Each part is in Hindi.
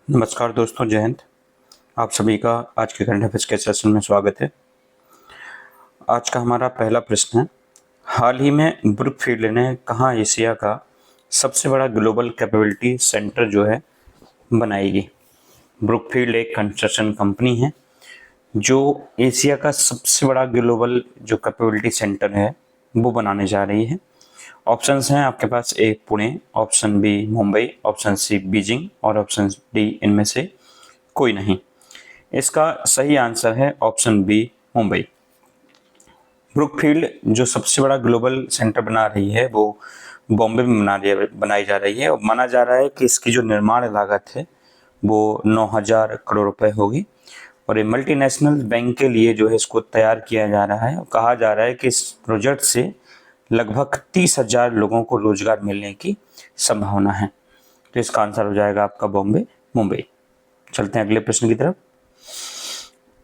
नमस्कार दोस्तों, जय हिंद। आप सभी का आज के करंट अफेयर्स के सेशन में स्वागत है। आज का हमारा पहला प्रश्न है, हाल ही में ब्रुकफील्ड ने कहाँ एशिया का सबसे बड़ा ग्लोबल कैपेबिलिटी सेंटर जो है बनाएगी। ब्रुकफील्ड एक कंस्ट्रक्शन कंपनी है जो एशिया का सबसे बड़ा ग्लोबल जो कैपेबिलिटी सेंटर है वो बनाने जा रही है। ऑप्शंस हैं आपके पास, A Pune, option B Mumbai, option C Beijing और ऑप्शन डी इनमें से कोई नहीं। इसका सही आंसर है ऑप्शन बी मुंबई। ब्रुकफील्ड जो सबसे बड़ा ग्लोबल सेंटर बना रही है वो बॉम्बे में बनाई जा रही है और माना जा रहा है कि इसकी जो निर्माण लागत है वो 9,000 करोड़ रुपए होगी और ये मल्टीनेशनल बैंक के लिए जो है इसको तैयार किया जा रहा है और कहा जा रहा है कि इस प्रोजेक्ट से लगभग 30,000 लोगों को रोजगार मिलने की संभावना है। तो इसका आंसर हो जाएगा आपका बॉम्बे मुंबई। चलते हैं अगले प्रश्न की तरफ।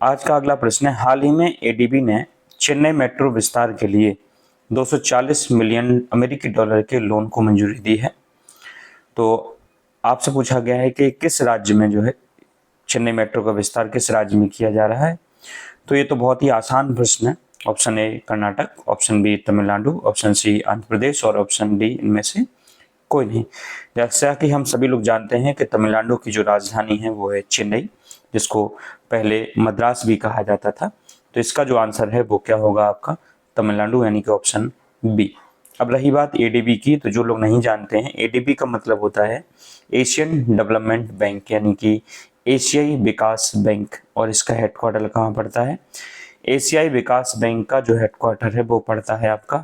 आज का अगला प्रश्न है, हाल ही में एडीबी ने चेन्नई मेट्रो विस्तार के लिए 240 मिलियन अमेरिकी डॉलर के लोन को मंजूरी दी है। तो आपसे पूछा गया है कि किस राज्य में जो है चेन्नई मेट्रो का विस्तार किस राज्य में किया जा रहा है। तो ये तो बहुत ही आसान प्रश्न है। Option A Karnataka, option B Tamil Nadu, option C Andhra Pradesh और ऑप्शन डी इनमें से कोई नहीं। जैसा कि हम सभी लोग जानते हैं कि तमिलनाडु की जो राजधानी है वो है चेन्नई, जिसको पहले मद्रास भी कहा जाता था। तो इसका जो आंसर है वो क्या होगा आपका तमिलनाडु, यानी कि ऑप्शन बी। अब रही बात एडीबी की, तो जो लोग नहीं जानते हैं, एडीबी का मतलब होता है एशियन डेवलपमेंट बैंक, यानी कि एशियाई विकास बैंक। और इसका हेडक्वार्टर कहाँ पड़ता है? एशियाई विकास बैंक का जो हेडक्वार्टर है वो पड़ता है आपका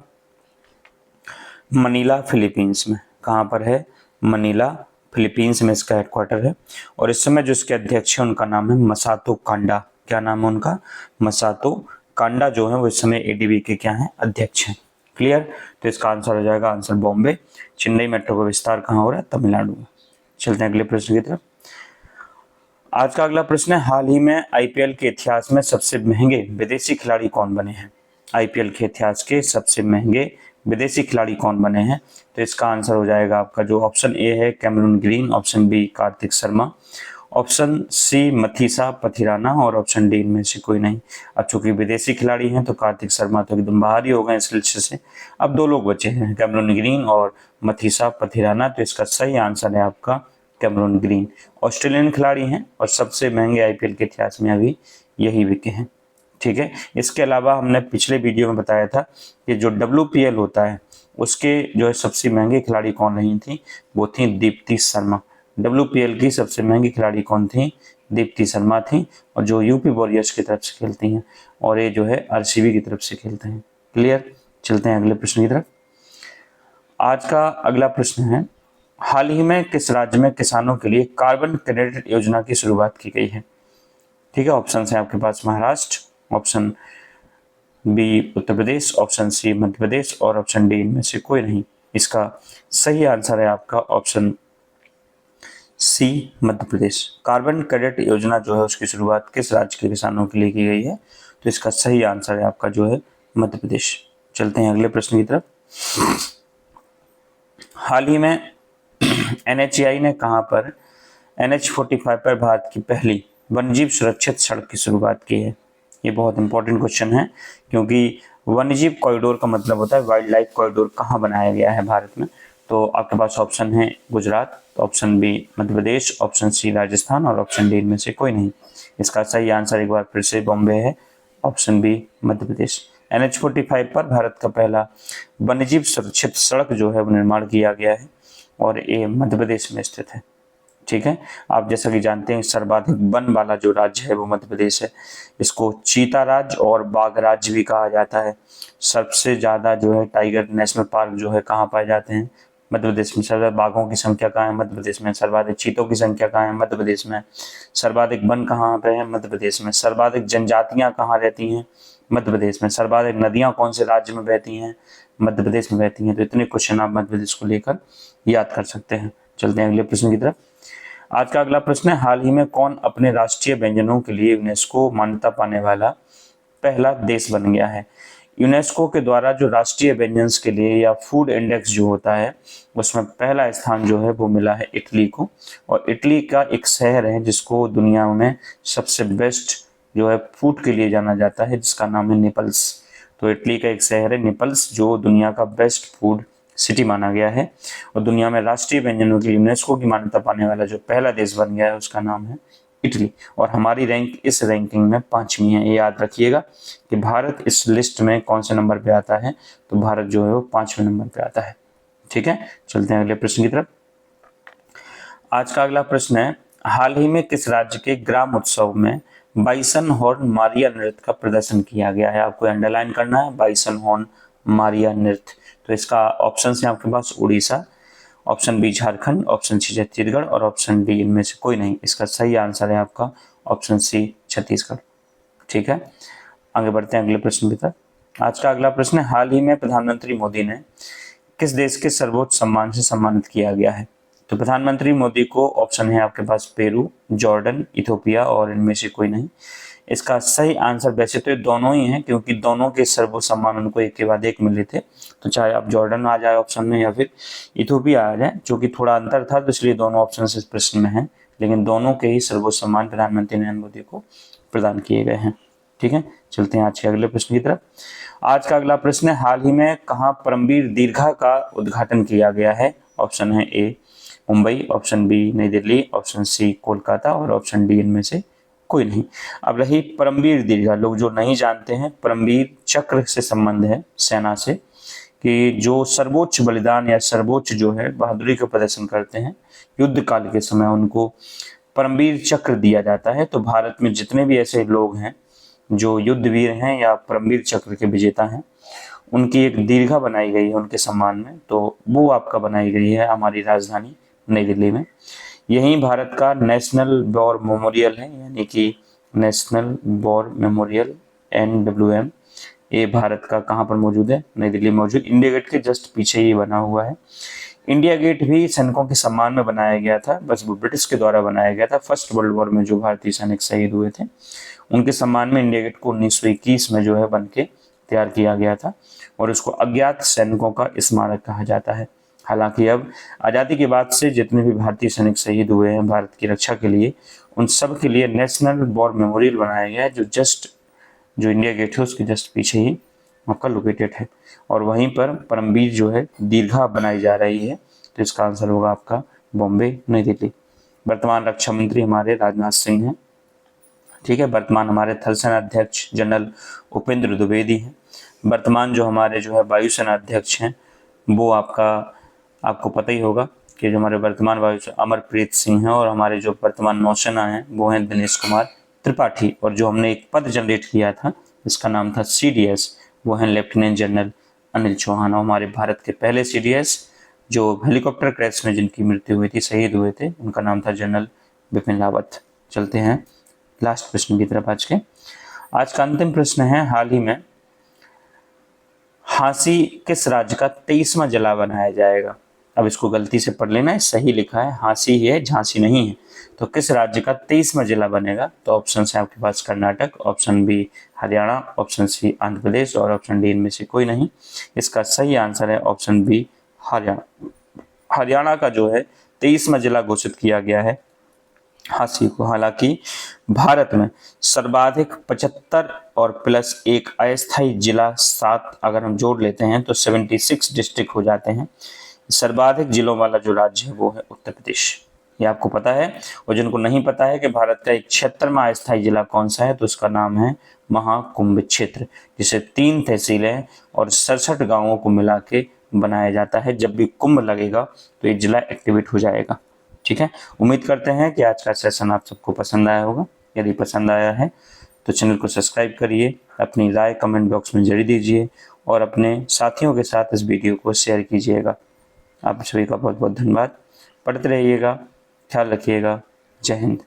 मनीला, फिलीपींस में। कहाँ पर है? मनीला, फिलीपींस में इसका हेडक्वार्टर है। और इस समय जो इसके अध्यक्ष है उनका नाम है मसातो कांडा। क्या नाम है उनका? मसातो कांडा जो है वो इस समय एडीबी के क्या है? अध्यक्ष हैं। क्लियर? तो इसका आंसर हो जाएगा आंसर बॉम्बे। चेन्नई मेट्रो का विस्तार कहाँ हो रहा है? तमिलनाडु में। चलते हैं अगले प्रश्न की तरफ। आज का अगला प्रश्न है, हाल ही में आईपीएल के इतिहास में सबसे महंगे विदेशी खिलाड़ी कौन बने हैं? आईपीएल के इतिहास के सबसे महंगे विदेशी खिलाड़ी कौन बने हैं? तो इसका आंसर हो जाएगा आपका जो ऑप्शन ए है Cameron Green, option B Kartik Sharma, option C Matheesha Pathirana और ऑप्शन डी इनमें से कोई नहीं। अब चूंकि विदेशी खिलाड़ी हैं तो कार्तिक शर्मा तो एकदम बाहर ही हो गए इस लिस्ट से। अब दो लोग बचे हैं, कैमरून ग्रीन और मथीसा पथिराना। तो इसका सही आंसर है आपका कैमरून ग्रीन। ऑस्ट्रेलियन खिलाड़ी हैं और सबसे महंगे आईपीएल के इतिहास में अभी यही बिके हैं। ठीक है। इसके अलावा हमने पिछले वीडियो में बताया था कि जो WPL होता है उसके जो है सबसे महंगे खिलाड़ी कौन रही थी? वो थी दीप्ति शर्मा। WPL की सबसे महंगी खिलाड़ी कौन थी? दीप्ति शर्मा थी, और जो यूपी वॉरियर्स की तरफ से खेलती हैं और ये जो है आरसीबी की तरफ से खेलते हैं। क्लियर? चलते हैं अगले प्रश्न की तरफ। आज का अगला प्रश्न है, हाल ही में किस राज्य में किसानों के लिए कार्बन क्रेडिट योजना की शुरुआत की गई है? ठीक है। ऑप्शन है आपके पास Maharashtra, option B Uttar Pradesh, option C Madhya Pradesh और ऑप्शन डी इनमें से कोई नहीं। इसका सही आंसर है आपका option C Madhya Pradesh. Carbon credit योजना जो है उसकी शुरुआत किस राज्य के किसानों के लिए की गई है? तो इसका सही आंसर है आपका जो है मध्य प्रदेश। चलते हैं अगले प्रश्न की तरफ। हाल ही में NHAI ने कहां पर NH45 पर भारत की पहली वन्यजीव सुरक्षित सड़क की शुरुआत की है? ये बहुत इंपॉर्टेंट क्वेश्चन है, क्योंकि वन्यजीव कॉरिडोर का मतलब होता है वाइल्ड लाइफ कॉरिडोर कहाँ बनाया गया है भारत में। तो आपके पास ऑप्शन है Gujarat, option B Madhya Pradesh, option C Rajasthan और ऑप्शन डी इनमें से कोई नहीं। इसका सही आंसर एक बार फिर से बॉम्बे है, option B Madhya Pradesh. NH45 पर भारत का पहला वन्यजीव सुरक्षित सड़क जो है वो निर्माण किया गया है और ये मध्य प्रदेश में स्थित है। ठीक है। आप जैसा कि जानते हैं सर्वाधिक वन वाला जो राज्य है वो मध्य प्रदेश है। इसको चीता राज्य और बाघ राज्य भी कहा जाता है। सबसे ज्यादा जो है टाइगर नेशनल पार्क जो है कहाँ पाए जाते हैं? मध्य प्रदेश में। सर्वाधिक बाघों की संख्या कहाँ है? मध्य प्रदेश में। सर्वाधिक चीतों की संख्या कहाँ है? मध्य प्रदेश में। सर्वाधिक वन कहाँ पे है? मध्य प्रदेश में। सर्वाधिक जनजातियां कहाँ रहती हैं? मध्य प्रदेश में। सर्वाधिक नदियां कौन से राज्य में बहती हैं? मध्य प्रदेश में बहती हैं। तो इतने क्वेश्चन आप मध्य प्रदेश को लेकर याद कर सकते हैं। चलते हैं अगले प्रश्न की तरफ। आज का अगला प्रश्न है, हाल ही में कौन अपने राष्ट्रीय व्यंजनों के लिए यूनेस्को मान्यता पाने वाला पहला देश बन गया है? यूनेस्को के द्वारा जो राष्ट्रीय व्यंजन के लिए या फूड इंडेक्स जो होता है उसमें पहला स्थान जो है वो मिला है इटली को। और इटली का एक शहर है जिसको दुनिया में सबसे बेस्ट जो है फूड के लिए जाना जाता है, जिसका नाम है नेपल्स। तो इटली का एक शहर है नेपल्स जो दुनिया का बेस्ट फूड सिटी माना गया है। और दुनिया में राष्ट्रीय व्यंजनों की यूनेस्को की मान्यता पाने वाला जो पहला देश बन गया है उसका नाम है इटली। और हमारी रैंक इस रैंकिंग में 5वीं है। ये याद रखिएगा कि भारत इस लिस्ट में कौन से नंबर पे आता है, तो भारत जो है वो 5वें नंबर पे आता है। ठीक है, चलते हैं अगले प्रश्न की तरफ। आज का अगला प्रश्न है, हाल ही में किस राज्य के ग्राम उत्सव में बाइसन हॉर्न मारिया नृत्य का प्रदर्शन किया गया है? आपको अंडरलाइन करना है बाइसन हॉर्न मारिया नृत्य। तो इसका ऑप्शन है आपके पास Orissa, option B Jharkhand, option C Chhattisgarh और ऑप्शन डी इनमें से कोई नहीं। इसका सही आंसर है आपका ऑप्शन सी छत्तीसगढ़। ठीक है, आगे बढ़ते हैं अगले प्रश्न की तरफ। आज का अगला प्रश्न है, हाल ही में प्रधानमंत्री मोदी ने किस देश के सर्वोच्च सम्मान से सम्मानित किया गया है? तो प्रधानमंत्री मोदी को ऑप्शन है आपके पास पेरू, जॉर्डन, इथोपिया और इनमें से कोई नहीं। इसका सही आंसर वैसे तो ये दोनों ही हैं, क्योंकि दोनों के सर्वोच्च सम्मान उनको एक के बाद एक मिले थे। तो चाहे आप जॉर्डन आ जाए ऑप्शन में या फिर इथोपिया आ जाए, जो कि थोड़ा अंतर था तो इसलिए दोनों ऑप्शन इस प्रश्न में हैं, लेकिन दोनों के ही सर्वोच्च सम्मान प्रधानमंत्री नरेंद्र मोदी को प्रदान किए गए हैं। ठीक है, चलते हैं आज के अगले प्रश्न की तरफ। आज का अगला प्रश्न है, हाल ही में कहाँ परमवीर दीर्घा का उद्घाटन किया गया है? ऑप्शन है ए मुंबई, ऑप्शन बी नई दिल्ली, ऑप्शन सी कोलकाता और ऑप्शन डी इनमें से कोई नहीं। अब रही परमवीर दीर्घा, लोग जो नहीं जानते हैं, परमवीर चक्र से संबंध है सेना से, कि जो सर्वोच्च बलिदान या सर्वोच्च जो है बहादुरी का प्रदर्शन करते हैं युद्ध काल के समय, उनको परमवीर चक्र दिया जाता है। तो भारत में जितने भी ऐसे लोग हैं जो युद्धवीर हैं या परमवीर चक्र के विजेता हैं, उनकी एक दीर्घा बनाई गई है उनके सम्मान में। तो वो आपका बनाई गई है हमारी राजधानी नई दिल्ली में। यही भारत का नेशनल वॉर मेमोरियल है, यानी कि नेशनल वॉर मेमोरियल NWM। ये भारत का कहाँ पर मौजूद है? नई दिल्ली मौजूद, इंडिया गेट के जस्ट पीछे ही बना हुआ है। इंडिया गेट भी सैनिकों के सम्मान में बनाया गया था, बस वो ब्रिटिश के द्वारा बनाया गया था। फर्स्ट वर्ल्ड वॉर में जो भारतीय सैनिक शहीद हुए थे उनके सम्मान में इंडिया गेट को 1921 में जो है बन के तैयार किया गया था, और उसको अज्ञात सैनिकों का स्मारक कहा जाता है। हालांकि अब आज़ादी के बाद से जितने भी भारतीय सैनिक शहीद हुए हैं भारत की रक्षा के लिए, उन सब के लिए नेशनल वॉर मेमोरियल बनाया गया है, जो इंडिया गेट है उसके जस्ट पीछे ही आपका लोकेटेड है। और वहीं पर परमवीर जो है दीर्घा बनाई जा रही है। तो इसका आंसर होगा आपका बॉम्बे नई दिल्ली। वर्तमान रक्षा मंत्री हमारे राजनाथ सिंह हैं। ठीक है, वर्तमान हमारे थल सेना अध्यक्ष जनरल उपेंद्र द्विवेदी हैं। वर्तमान जो हमारे जो है वायुसेना अध्यक्ष हैं वो आपको पता ही होगा कि जो हमारे वर्तमान वायुसेना अमरप्रीत सिंह हैं, और हमारे जो वर्तमान नौसेना हैं वो हैं दिनेश कुमार त्रिपाठी। और जो हमने एक पद जनरेट किया था इसका नाम था CDS, वो हैं लेफ्टिनेंट जनरल अनिल चौहान। और हमारे भारत के पहले CDS जो हेलीकॉप्टर क्रैश में जिनकी मृत्यु हुई थी, शहीद हुए थे, उनका नाम था जनरल बिपिन रावत। चलते हैं लास्ट प्रश्न की तरफ। आज का अंतिम प्रश्न है, हाल ही में झांसी किस राज्य का 23वां जिला बनाया जाएगा? अब इसको गलती से पढ़ लेना है, सही लिखा है झांसी ही है, झांसी नहीं है। तो किस राज्य का 23वां जिला बनेगा? तो ऑप्शन है आपके पास Karnataka, option B Haryana, option C Andhra Pradesh और ऑप्शन डी इनमें से कोई नहीं। इसका सही आंसर है ऑप्शन बी हरियाणा। हरियाणा का जो है 23वां जिला घोषित किया गया है झांसी को। हालांकि भारत में सर्वाधिक 75 और प्लस एक अस्थायी जिला 7 अगर हम जोड़ लेते हैं तो 76 डिस्ट्रिक्ट हो जाते हैं। सर्वाधिक जिलों वाला जो राज्य है वो है उत्तर प्रदेश, ये आपको पता है। और जिनको नहीं पता है कि भारत का 76वां अस्थायी जिला कौन सा है, तो उसका नाम है महाकुंभ क्षेत्र, जिसे 3 तहसीलें और 67 गांवों को मिला के बनाया जाता है। जब भी कुंभ लगेगा तो ये जिला एक्टिवेट हो जाएगा। ठीक है, उम्मीद करते हैं कि आज का सेशन आप सबको पसंद आया होगा। यदि पसंद आया है तो चैनल को सब्सक्राइब करिए, अपनी राय कमेंट बॉक्स में जरूर दीजिए और अपने साथियों के साथ इस वीडियो को शेयर कीजिएगा। आप सभी का बहुत बहुत धन्यवाद। पढ़ते रहिएगा, ख्याल रखिएगा। जय हिंद।